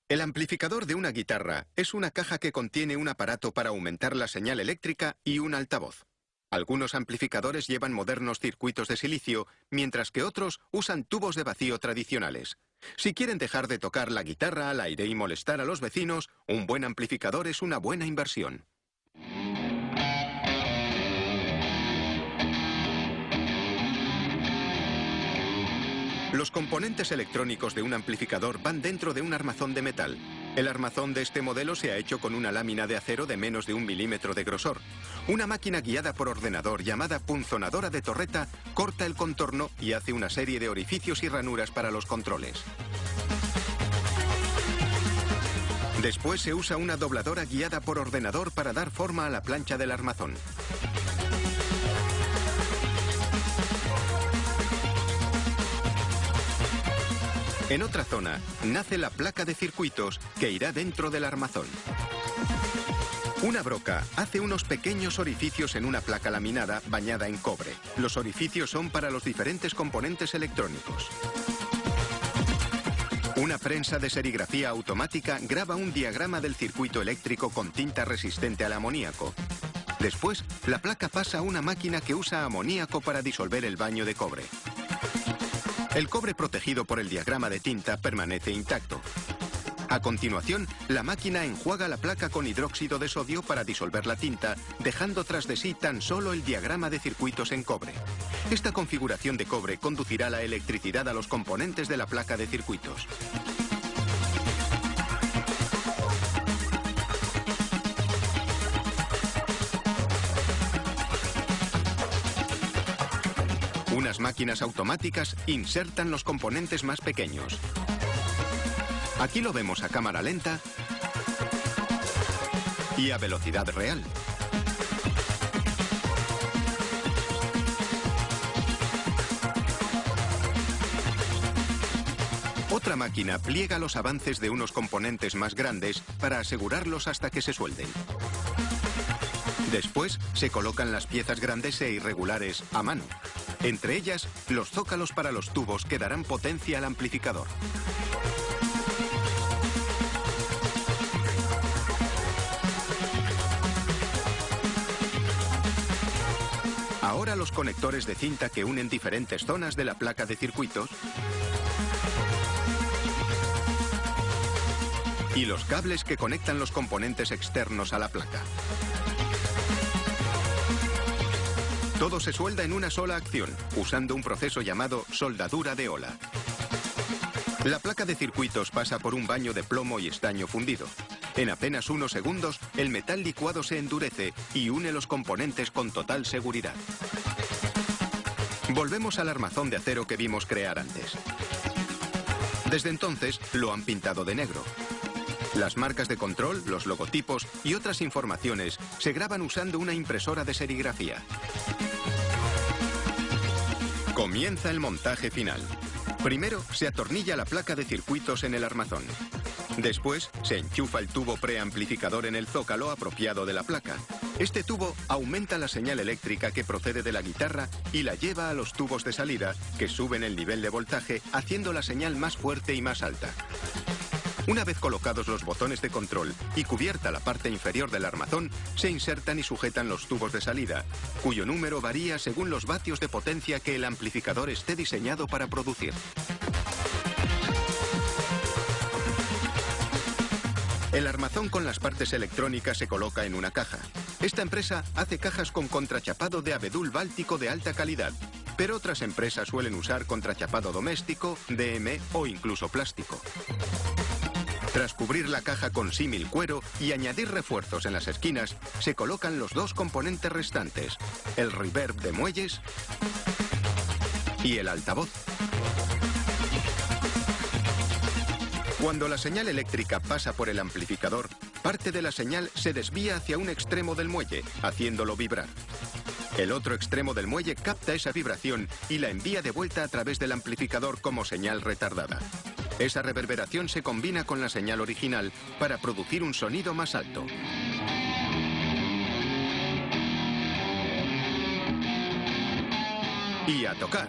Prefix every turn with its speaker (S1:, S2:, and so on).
S1: El amplificador de una guitarra es una caja que contiene un aparato para aumentar la señal eléctrica y un altavoz. Algunos amplificadores llevan modernos circuitos de silicio, mientras que otros usan tubos de vacío tradicionales. Si quieren dejar de tocar la guitarra al aire y molestar a los vecinos, un buen amplificador es una buena inversión. Los componentes electrónicos de un amplificador van dentro de un armazón de metal. El armazón de este modelo se ha hecho con una lámina de acero de menos de 1 milímetro de grosor. Una máquina guiada por ordenador llamada punzonadora de torreta corta el contorno y hace una serie de orificios y ranuras para los controles. Después se usa una dobladora guiada por ordenador para dar forma a la plancha del armazón. En otra zona, nace la placa de circuitos que irá dentro del armazón. Una broca hace unos pequeños orificios en una placa laminada bañada en cobre. Los orificios son para los diferentes componentes electrónicos. Una prensa de serigrafía automática graba un diagrama del circuito eléctrico con tinta resistente al amoníaco. Después, la placa pasa a una máquina que usa amoníaco para disolver el baño de cobre. El cobre protegido por el diagrama de tinta permanece intacto. A continuación, la máquina enjuaga la placa con hidróxido de sodio para disolver la tinta, dejando tras de sí tan solo el diagrama de circuitos en cobre. Esta configuración de cobre conducirá la electricidad a los componentes de la placa de circuitos. Unas máquinas automáticas insertan los componentes más pequeños. Aquí lo vemos a cámara lenta y a velocidad real. Otra máquina pliega los avances de unos componentes más grandes para asegurarlos hasta que se suelden. Después se colocan las piezas grandes e irregulares a mano. Entre ellas, los zócalos para los tubos que darán potencia al amplificador. Ahora los conectores de cinta que unen diferentes zonas de la placa de circuitos y los cables que conectan los componentes externos a la placa. Todo se suelda en una sola acción, usando un proceso llamado soldadura de ola. La placa de circuitos pasa por un baño de plomo y estaño fundido. En apenas unos segundos, el metal licuado se endurece y une los componentes con total seguridad. Volvemos al armazón de acero que vimos crear antes. Desde entonces, lo han pintado de negro. Las marcas de control, los logotipos y otras informaciones se graban usando una impresora de serigrafía. Comienza el montaje final. Primero se atornilla la placa de circuitos en el armazón. Después se enchufa el tubo preamplificador en el zócalo apropiado de la placa. Este tubo aumenta la señal eléctrica que procede de la guitarra y la lleva a los tubos de salida, que suben el nivel de voltaje, haciendo la señal más fuerte y más alta. Una vez colocados los botones de control y cubierta la parte inferior del armazón, se insertan y sujetan los tubos de salida, cuyo número varía según los vatios de potencia que el amplificador esté diseñado para producir. El armazón con las partes electrónicas se coloca en una caja. Esta empresa hace cajas con contrachapado de abedul báltico de alta calidad, pero otras empresas suelen usar contrachapado doméstico, DM o incluso plástico. Tras cubrir la caja con símil cuero y añadir refuerzos en las esquinas, se colocan los dos componentes restantes, el reverb de muelles y el altavoz. Cuando la señal eléctrica pasa por el amplificador, parte de la señal se desvía hacia un extremo del muelle, haciéndolo vibrar. El otro extremo del muelle capta esa vibración y la envía de vuelta a través del amplificador como señal retardada. Esa reverberación se combina con la señal original para producir un sonido más alto. Y a tocar.